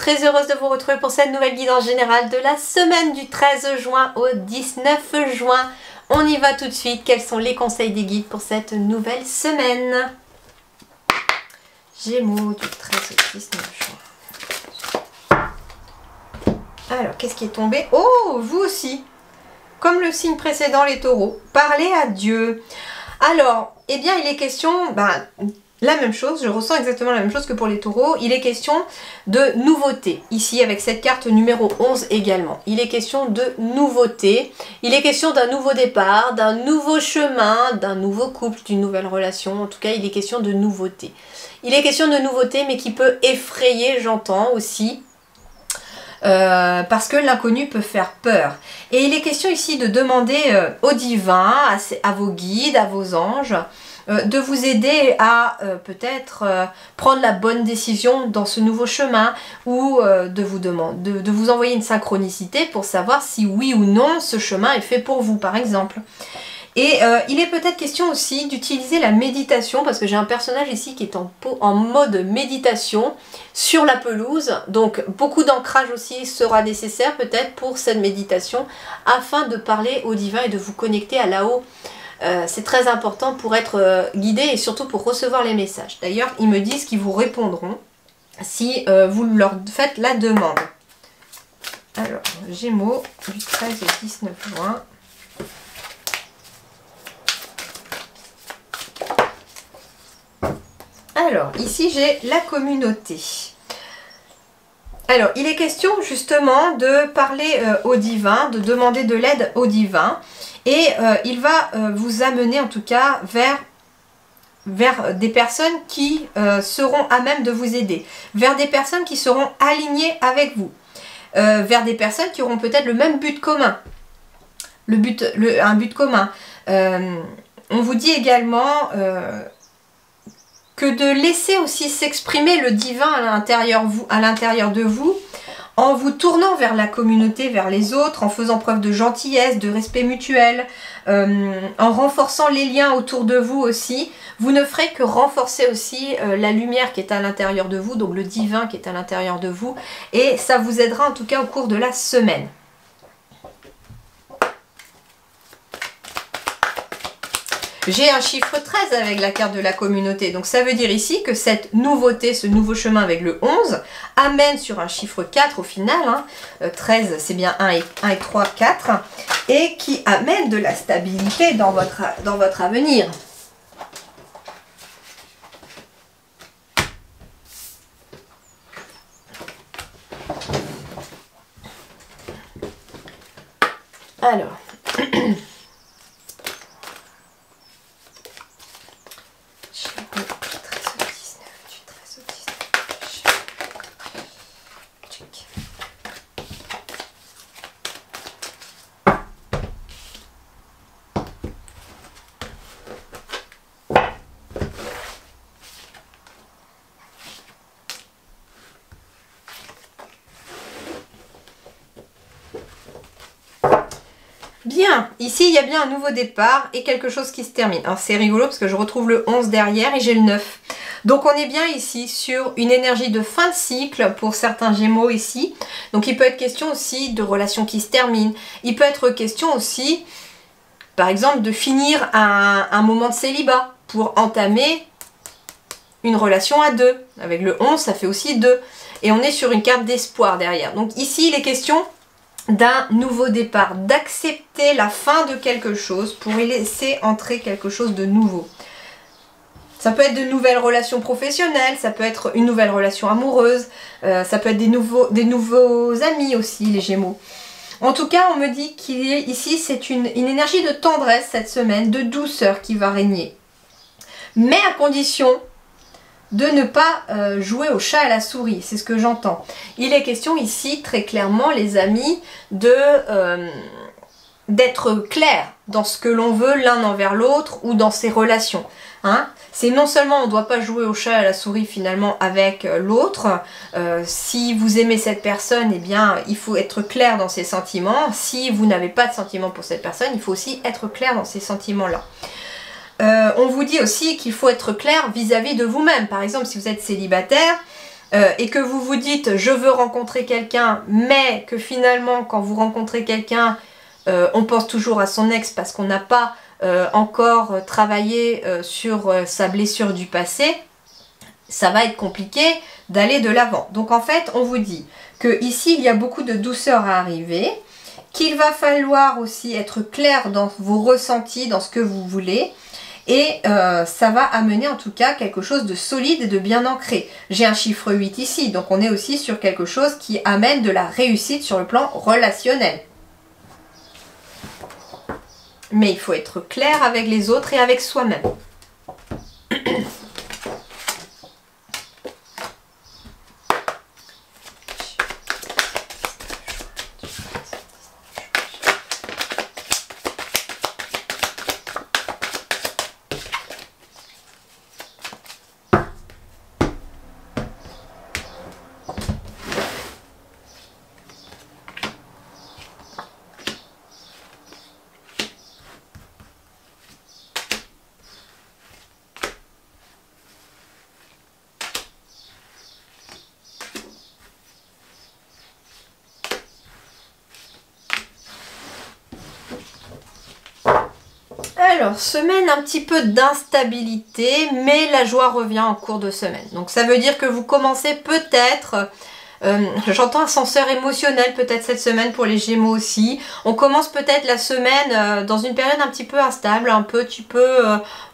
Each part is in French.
très heureuse de vous retrouver pour cette nouvelle guidance générale de la semaine du 13 juin au 19 juin. On y va tout de suite. Quels sont les conseils des guides pour cette nouvelle semaine? Gémeaux du 13 au 19 juin. Alors, qu'est-ce qui est tombé? Oh, vous aussi. Comme le signe précédent, les taureaux. Parlez à Dieu. Alors, eh bien, il est question... la même chose, je ressens exactement la même chose que pour les taureaux. Il est question de nouveauté. Ici, avec cette carte numéro 11 également. Il est question de nouveauté. Il est question d'un nouveau départ, d'un nouveau chemin, d'un nouveau couple, d'une nouvelle relation. En tout cas, il est question de nouveauté. Il est question de nouveauté, mais qui peut effrayer, j'entends aussi. Parce que l'inconnu peut faire peur. Et il est question ici de demander au divin, à vos guides, à vos anges, de vous aider à peut-être prendre la bonne décision dans ce nouveau chemin ou de vous envoyer une synchronicité pour savoir si oui ou non ce chemin est fait pour vous, par exemple. Et il est peut-être question aussi d'utiliser la méditation, parce que j'ai un personnage ici qui est en mode méditation sur la pelouse. Donc beaucoup d'ancrage aussi sera nécessaire peut-être pour cette méditation, afin de parler au divin et de vous connecter à là-haut. C'est très important pour être guidé et surtout pour recevoir les messages. D'ailleurs, ils me disent qu'ils vous répondront si vous leur faites la demande. Alors, Gémeaux du 13 au 19 juin. Alors, ici j'ai la communauté. Alors, il est question justement de parler au divin, de demander de l'aide au divin. Et il va vous amener en tout cas vers des personnes qui seront à même de vous aider. Vers des personnes qui seront alignées avec vous. Vers des personnes qui auront peut-être le même but commun. Un but commun. On vous dit également... que de laisser aussi s'exprimer le divin à l'intérieur de vous, en vous tournant vers la communauté, vers les autres, en faisant preuve de gentillesse, de respect mutuel, en renforçant les liens autour de vous aussi. Vous ne ferez que renforcer aussi la lumière qui est à l'intérieur de vous, donc le divin qui est à l'intérieur de vous, et ça vous aidera en tout cas au cours de la semaine. J'ai un chiffre 13 avec la carte de la communauté. Donc ça veut dire ici que cette nouveauté, ce nouveau chemin avec le 11, amène sur un chiffre 4 au final. 13, c'est bien 1 et 3, 4. Et qui amène de la stabilité dans votre avenir. Alors... Bien, ici il y a bien un nouveau départ et quelque chose qui se termine. Alors c'est rigolo parce que je retrouve le 11 derrière et j'ai le 9. Donc on est bien ici sur une énergie de fin de cycle pour certains Gémeaux ici. Donc il peut être question aussi de relations qui se terminent. Il peut être question aussi, par exemple, de finir un moment de célibat pour entamer une relation à deux. Avec le 11, ça fait aussi 2. Et on est sur une carte d'espoir derrière. Donc ici il est question d'un nouveau départ, d'accepter la fin de quelque chose pour y laisser entrer quelque chose de nouveau. Ça peut être de nouvelles relations professionnelles, ça peut être une nouvelle relation amoureuse, ça peut être des nouveaux amis aussi, les Gémeaux. En tout cas, on me dit qu'il est ici, c'est une énergie de tendresse cette semaine, de douceur qui va régner. Mais à condition de ne pas jouer au chat et à la souris, c'est ce que j'entends. Il est question ici, très clairement, les amis, d'être clair dans ce que l'on veut l'un envers l'autre ou dans ses relations. Hein? C'est non seulement on ne doit pas jouer au chat et à la souris finalement avec l'autre, si vous aimez cette personne, eh bien il faut être clair dans ses sentiments. Si vous n'avez pas de sentiments pour cette personne, il faut aussi être clair dans ces sentiments-là. On vous dit aussi qu'il faut être clair vis-à-vis de vous-même. Par exemple, si vous êtes célibataire, et que vous vous dites je veux rencontrer quelqu'un, mais que finalement quand vous rencontrez quelqu'un, on pense toujours à son ex parce qu'on n'a pas encore travaillé sur sa blessure du passé, ça va être compliqué d'aller de l'avant. Donc en fait, on vous dit que ici il y a beaucoup de douceur à arriver, qu'il va falloir aussi être clair dans vos ressentis, dans ce que vous voulez, et ça va amener en tout cas quelque chose de solide et de bien ancré. J'ai un chiffre 8 ici, donc on est aussi sur quelque chose qui amène de la réussite sur le plan relationnel. Mais il faut être clair avec les autres et avec soi-même. Alors, semaine un petit peu d'instabilité, mais la joie revient en cours de semaine. Donc ça veut dire que vous commencez peut-être, j'entends ascenseur émotionnel peut-être cette semaine pour les Gémeaux aussi. On commence peut-être la semaine dans une période un petit peu instable,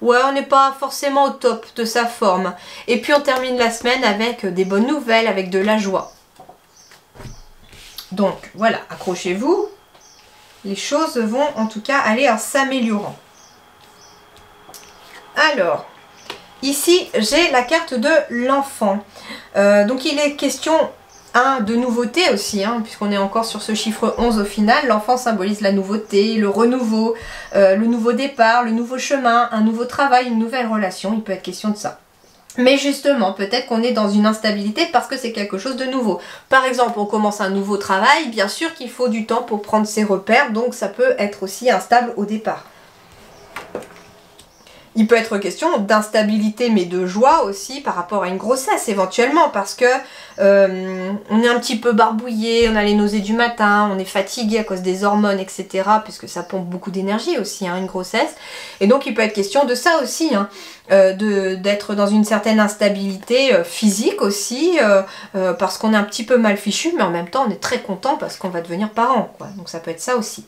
ouais, on n'est pas forcément au top de sa forme. Et puis on termine la semaine avec des bonnes nouvelles, avec de la joie. Donc voilà, accrochez-vous. Les choses vont en tout cas aller en s'améliorant. Alors, ici, j'ai la carte de l'enfant. Donc, il est question de nouveauté aussi, puisqu'on est encore sur ce chiffre 11 au final. L'enfant symbolise la nouveauté, le renouveau, le nouveau départ, le nouveau chemin, un nouveau travail, une nouvelle relation. Il peut être question de ça. Mais justement, peut-être qu'on est dans une instabilité parce que c'est quelque chose de nouveau. Par exemple, on commence un nouveau travail, bien sûr qu'il faut du temps pour prendre ses repères, donc ça peut être aussi instable au départ. Il peut être question d'instabilité mais de joie aussi par rapport à une grossesse éventuellement parce que on est un petit peu barbouillé, on a les nausées du matin, on est fatigué à cause des hormones, etc. puisque ça pompe beaucoup d'énergie aussi, une grossesse. Et donc il peut être question de ça aussi, d'être dans une certaine instabilité physique aussi parce qu'on est un petit peu mal fichu mais en même temps on est très content parce qu'on va devenir parent, quoi. Donc ça peut être ça aussi.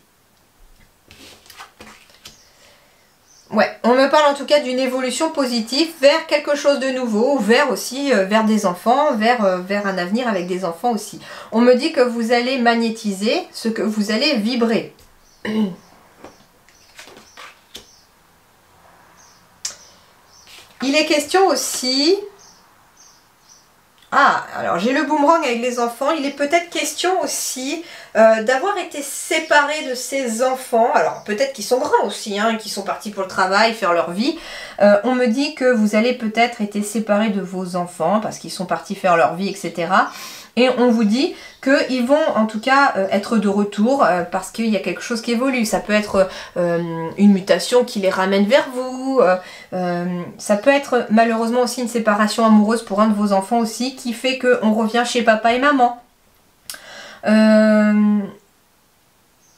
Ouais, on me parle en tout cas d'une évolution positive vers quelque chose de nouveau, ou vers aussi vers des enfants, vers un avenir avec des enfants aussi. On me dit que vous allez magnétiser ce que vous allez vibrer. Il est question aussi... Ah, alors j'ai le boomerang avec les enfants. Il est peut-être question aussi d'avoir été séparé de ses enfants. Alors peut-être qu'ils sont grands aussi, qu'ils sont partis pour le travail, faire leur vie. On me dit que vous allez peut-être être séparé de vos enfants parce qu'ils sont partis faire leur vie, etc. Et on vous dit qu'ils vont en tout cas être de retour parce qu'il y a quelque chose qui évolue. Ça peut être une mutation qui les ramène vers vous. Ça peut être malheureusement aussi une séparation amoureuse pour un de vos enfants aussi qui fait qu'on revient chez papa et maman.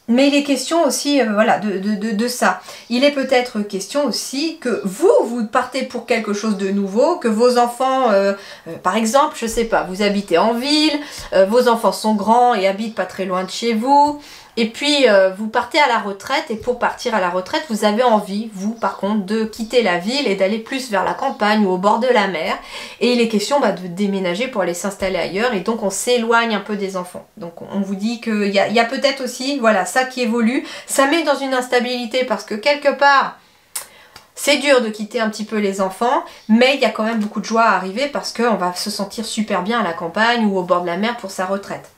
Mais il est question aussi voilà, de ça. Il est peut-être question aussi que vous partez pour quelque chose de nouveau, que vos enfants, par exemple, je sais pas, vous habitez en ville, vos enfants sont grands et habitent pas très loin de chez vous, et puis vous partez à la retraite, et pour partir à la retraite, vous avez envie, vous par contre, de quitter la ville et d'aller plus vers la campagne ou au bord de la mer, et il est question de déménager pour aller s'installer ailleurs, et donc on s'éloigne un peu des enfants. Donc on vous dit qu'il y a peut-être aussi, voilà, ça qui évolue, ça met dans une instabilité parce que quelque part, c'est dur de quitter un petit peu les enfants, mais il y a quand même beaucoup de joie à arriver parce qu'on va se sentir super bien à la campagne ou au bord de la mer pour sa retraite.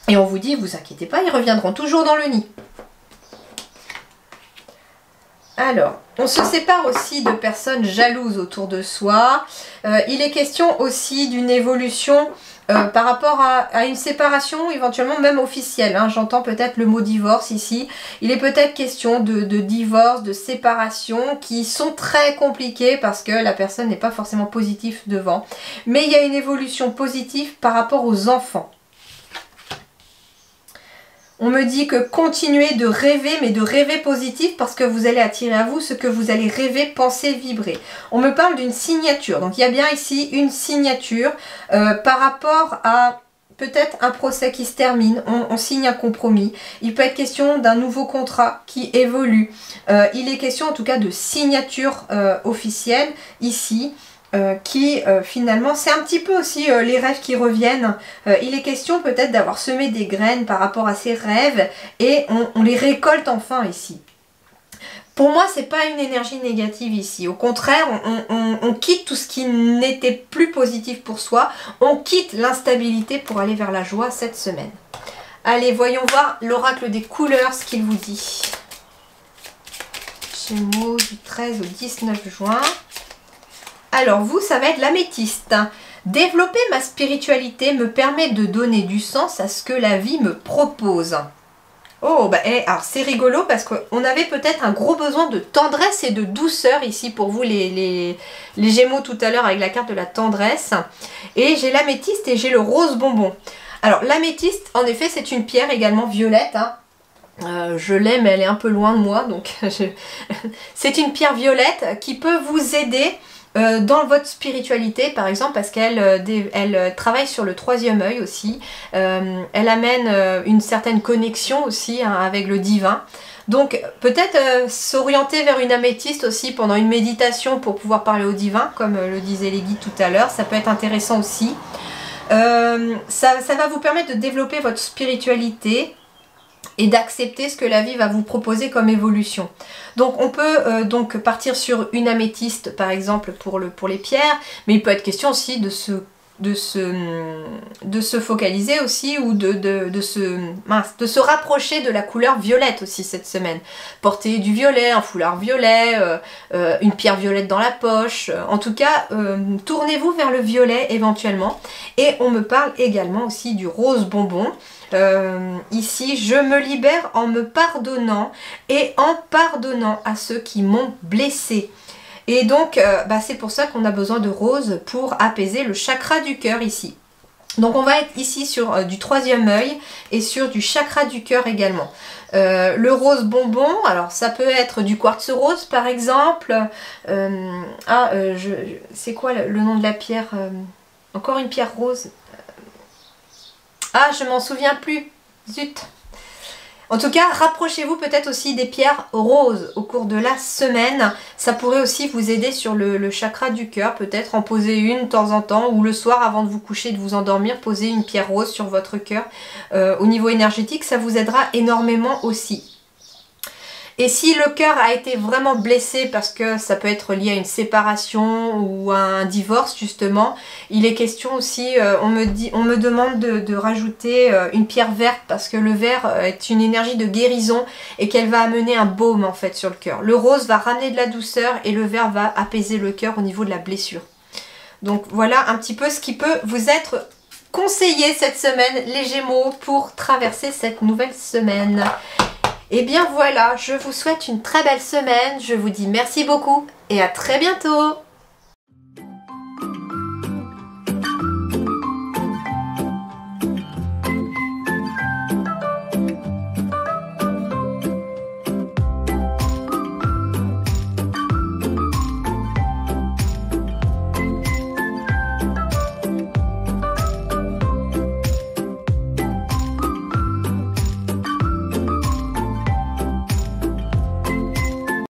Et on vous dit, vous inquiétez pas, ils reviendront toujours dans le nid. Alors, on se sépare aussi de personnes jalouses autour de soi. Il est question aussi d'une évolution par rapport à une séparation éventuellement même officielle. Hein. J'entends peut-être le mot divorce ici. Il est peut-être question de divorce, de séparation qui sont très compliquées parce que la personne n'est pas forcément positive devant. Mais il y a une évolution positive par rapport aux enfants. On me dit que continuez de rêver, mais de rêver positif parce que vous allez attirer à vous ce que vous allez rêver, penser, vibrer. On me parle d'une signature. Donc il y a bien ici une signature par rapport à peut-être un procès qui se termine. On signe un compromis. Il peut être question d'un nouveau contrat qui évolue. Il est question en tout cas de signature officielle ici. Finalement, c'est un petit peu aussi les rêves qui reviennent. Il est question peut-être d'avoir semé des graines par rapport à ces rêves et on les récolte enfin ici. Pour moi, c'est pas une énergie négative ici. Au contraire, on quitte tout ce qui n'était plus positif pour soi. On quitte l'instabilité pour aller vers la joie cette semaine. Allez, voyons voir l'oracle des couleurs, ce qu'il vous dit. Gémeaux du 13 au 19 juin. Alors vous, ça va être l'améthyste. Développer ma spiritualité me permet de donner du sens à ce que la vie me propose. Oh, bah, alors c'est rigolo parce qu'on avait peut-être un gros besoin de tendresse et de douceur ici pour vous les Gémeaux tout à l'heure avec la carte de la tendresse. Et j'ai l'améthyste et j'ai le rose bonbon. Alors l'améthyste, en effet, c'est une pierre également violette. Hein. Je l'aime, elle est un peu loin de moi. Donc c'est une pierre violette qui peut vous aider dans votre spiritualité par exemple parce qu'elle travaille sur le troisième œil aussi, elle amène une certaine connexion aussi hein, avec le divin. Donc peut-être s'orienter vers une améthyste aussi pendant une méditation pour pouvoir parler au divin comme le disaient les guides tout à l'heure, ça peut être intéressant aussi. Ça va vous permettre de développer votre spiritualité et d'accepter ce que la vie va vous proposer comme évolution. Donc on peut donc partir sur une améthyste par exemple pour les pierres, mais il peut être question aussi de se focaliser aussi ou de se rapprocher de la couleur violette aussi cette semaine. Porter du violet, un foulard violet, une pierre violette dans la poche, en tout cas tournez-vous vers le violet éventuellement. Et on me parle également aussi du rose bonbon. Ici, je me libère en me pardonnant et en pardonnant à ceux qui m'ont blessé. Et donc, c'est pour ça qu'on a besoin de rose pour apaiser le chakra du cœur ici. Donc, on va être ici sur du troisième œil et sur du chakra du cœur également. Le rose bonbon, alors ça peut être du quartz rose par exemple. C'est quoi le nom de la pierre encore une pierre rose. Ah, je m'en souviens plus. Zut. En tout cas, rapprochez-vous peut-être aussi des pierres roses au cours de la semaine. Ça pourrait aussi vous aider sur le chakra du cœur. Peut-être en poser une de temps en temps ou le soir avant de vous coucher, de vous endormir, poser une pierre rose sur votre cœur. Au niveau énergétique, ça vous aidera énormément aussi. Et si le cœur a été vraiment blessé parce que ça peut être lié à une séparation ou à un divorce justement, il est question aussi, on me demande de rajouter une pierre verte parce que le vert est une énergie de guérison et qu'elle va amener un baume en fait sur le cœur. Le rose va ramener de la douceur et le vert va apaiser le cœur au niveau de la blessure. Donc voilà un petit peu ce qui peut vous être conseillé cette semaine les Gémeaux pour traverser cette nouvelle semaine. Et bien voilà, je vous souhaite une très belle semaine, je vous dis merci beaucoup et à très bientôt.